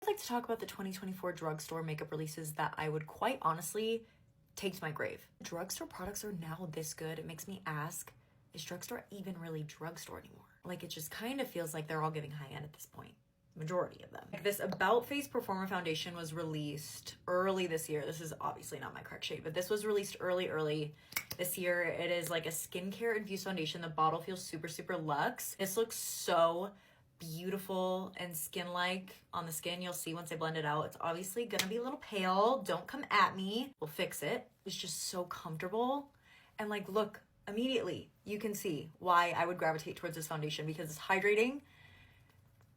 like to talk about the 2024 Drugstore makeup releases that I would quite honestly take to my grave. Drugstore products are now this good. It makes me ask, is Drugstore even really drugstore anymore? Like, it just kind of feels like they're all giving high end at this point. Majority of them. This About Face Performer Foundation was released early this year. This is obviously not my correct shade, but this was released early this year. It is like a skincare infused foundation. The bottle feels super luxe. This looks so beautiful and skin-like on the skin. You'll see once I blend it out. It's obviously gonna be a little pale. Don't come at me. We'll fix it. It's just so comfortable. And like, look, immediately you can see why I would gravitate towards this foundation, because it's hydrating.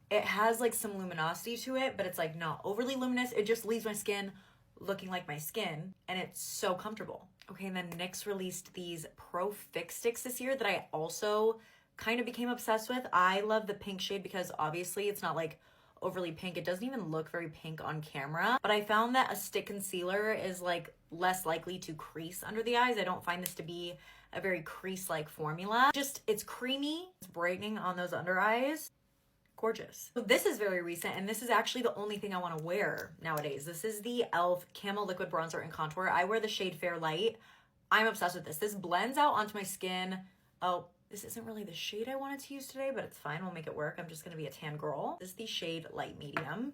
It has like some luminosity to it, but it's like not overly luminous. It just leaves my skin looking like my skin, and it's so comfortable. Okay, and then NYX released these Pro Fix Sticks this year that I also kind of became obsessed with. I love the pink shade because obviously it's not like overly pink. It doesn't even look very pink on camera, but I found that a stick concealer is like less likely to crease under the eyes. I don't find this to be a very crease-like formula. Just, it's creamy, it's brightening on those under eyes. Gorgeous. So this is very recent, and this is actually the only thing I want to wear nowadays. This is the e.l.f. Camo Liquid Bronzer and Contour. I wear the shade Fair Light. I'm obsessed with this. This blends out onto my skin. Oh, this isn't really the shade I wanted to use today, but it's fine. We'll make it work. I'm just going to be a tan girl. This is the shade Light Medium.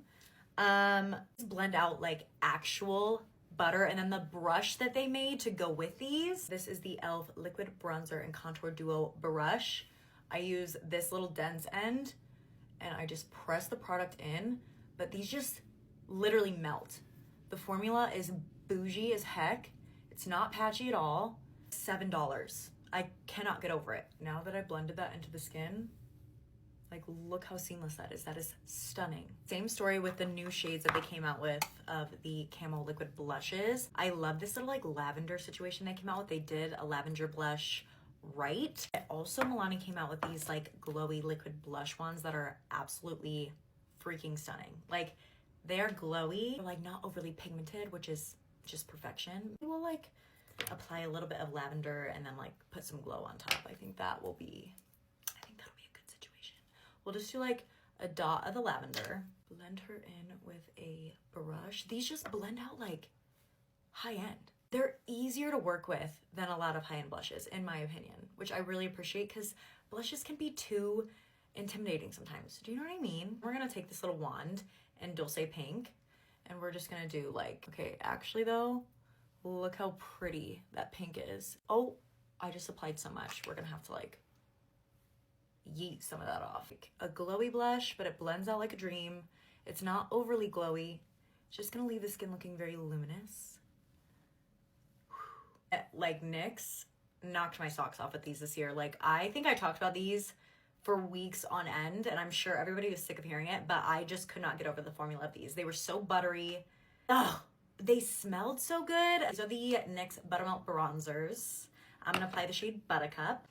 Blend out like actual butter, and then the brush that they made to go with these. This is the e.l.f. Liquid Bronzer and Contour Duo brush. I use this little dense end, and I just press the product in, but these just literally melt. The formula is bougie as heck. It's not patchy at all. $7. I cannot get over it. Now that I blended that into the skin, like, look how seamless that is. That is stunning. Same story with the new shades that they came out with of the Camo Liquid blushes. I love this little like lavender situation they came out with. They did a lavender blush right. Also, Milani came out with these like glowy liquid blush ones that are absolutely freaking stunning. Like, they're glowy, they're like not overly pigmented, which is just perfection. We'll like apply a little bit of lavender and then like put some glow on top. I think that'll be a good situation. We'll just do like a dot of the lavender, blend her in with a brush. These just blend out like high end. They're easier to work with than a lot of high-end blushes, in my opinion, which I really appreciate, because blushes can be too intimidating sometimes. Do you know what I mean? We're gonna take this little wand and Dulce Pink, and we're just gonna do like, okay, actually though, look how pretty that pink is. Oh, I just applied so much. We're gonna have to like yeet some of that off. Like a glowy blush, but it blends out like a dream. It's not overly glowy. It's just gonna leave the skin looking very luminous. Like, NYX knocked my socks off with these this year. Like, I think I talked about these for weeks on end, and I'm sure everybody was sick of hearing it, but I just could not get over the formula of these. They were so buttery. Oh, they smelled so good. These are the NYX Buttermilk Bronzers. I'm gonna apply the shade Buttercup.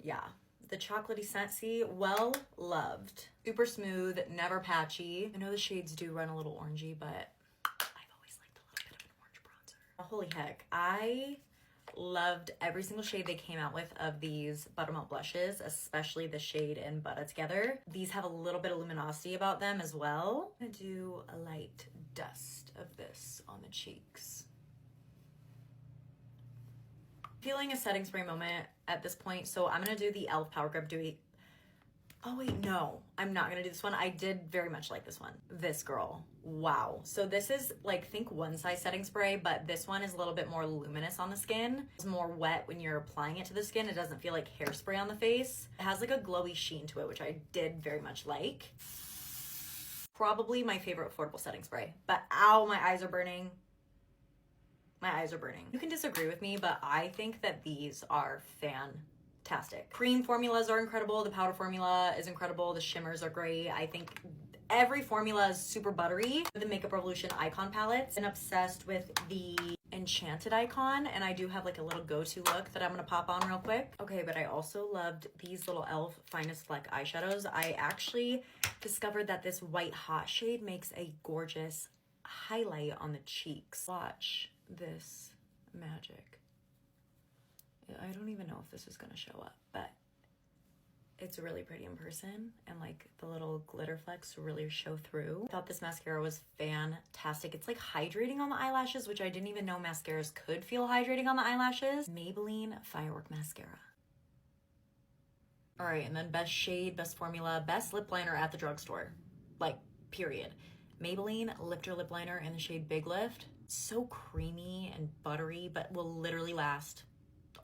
Yeah, the chocolatey scent, see, well loved. Super smooth, never patchy. I know the shades do run a little orangey, but holy heck, I loved every single shade they came out with of these Buttermilk blushes, especially the shade in Butter Together. These have a little bit of luminosity about them as well. I'm gonna do a light dust of this on the cheeks. Feeling a setting spray moment at this point, so I'm gonna do the e.l.f. Power Grip Dewy. Oh wait, no, I'm not gonna do this one. I did very much like this one. This girl, wow. So this is like, think one size setting spray, but this one is a little bit more luminous on the skin. It's more wet when you're applying it to the skin. It doesn't feel like hairspray on the face. It has like a glowy sheen to it, which I did very much like. Probably my favorite affordable setting spray, but ow, my eyes are burning. My eyes are burning. You can disagree with me, but I think that these are fantastic. Cream formulas are incredible. The powder formula is incredible. The shimmers are great. I think every formula is super buttery. The Makeup Revolution Icon palettes. I'm obsessed with the Enchanted Icon, and I do have like a little go-to look that I'm gonna pop on real quick. Okay, but I also loved these little e.l.f. Finest Fleck eyeshadows. I actually discovered that this White Hot shade makes a gorgeous highlight on the cheeks. Watch this magic. I don't even know if this is gonna show up, but It's really pretty in person, and like the little glitter flecks really show through. I thought this mascara was fantastic. It's like hydrating on the eyelashes, which I didn't even know mascaras could feel hydrating on the eyelashes. Maybelline Firework Mascara. All right, and then best shade, best formula, best lip liner at the drugstore. Like, period. Maybelline Lifter Lip Liner in the shade Big Lift. So creamy and buttery, but will literally last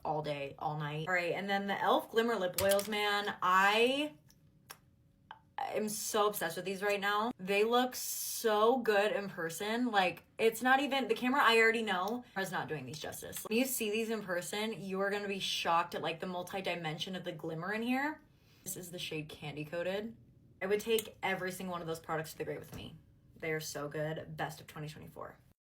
all day, all night. All right, and then the e.l.f. Glimmer Lip Oils, man. I am so obsessed with these right now. They look so good in person. Like, it's not even, the camera I already know is not doing these justice. When you see these in person, you are gonna be shocked at like the multi-dimension of the glimmer in here. This is the shade Candy Coated. I would take every single one of those products to the grave with me. They are so good. Best of 2024.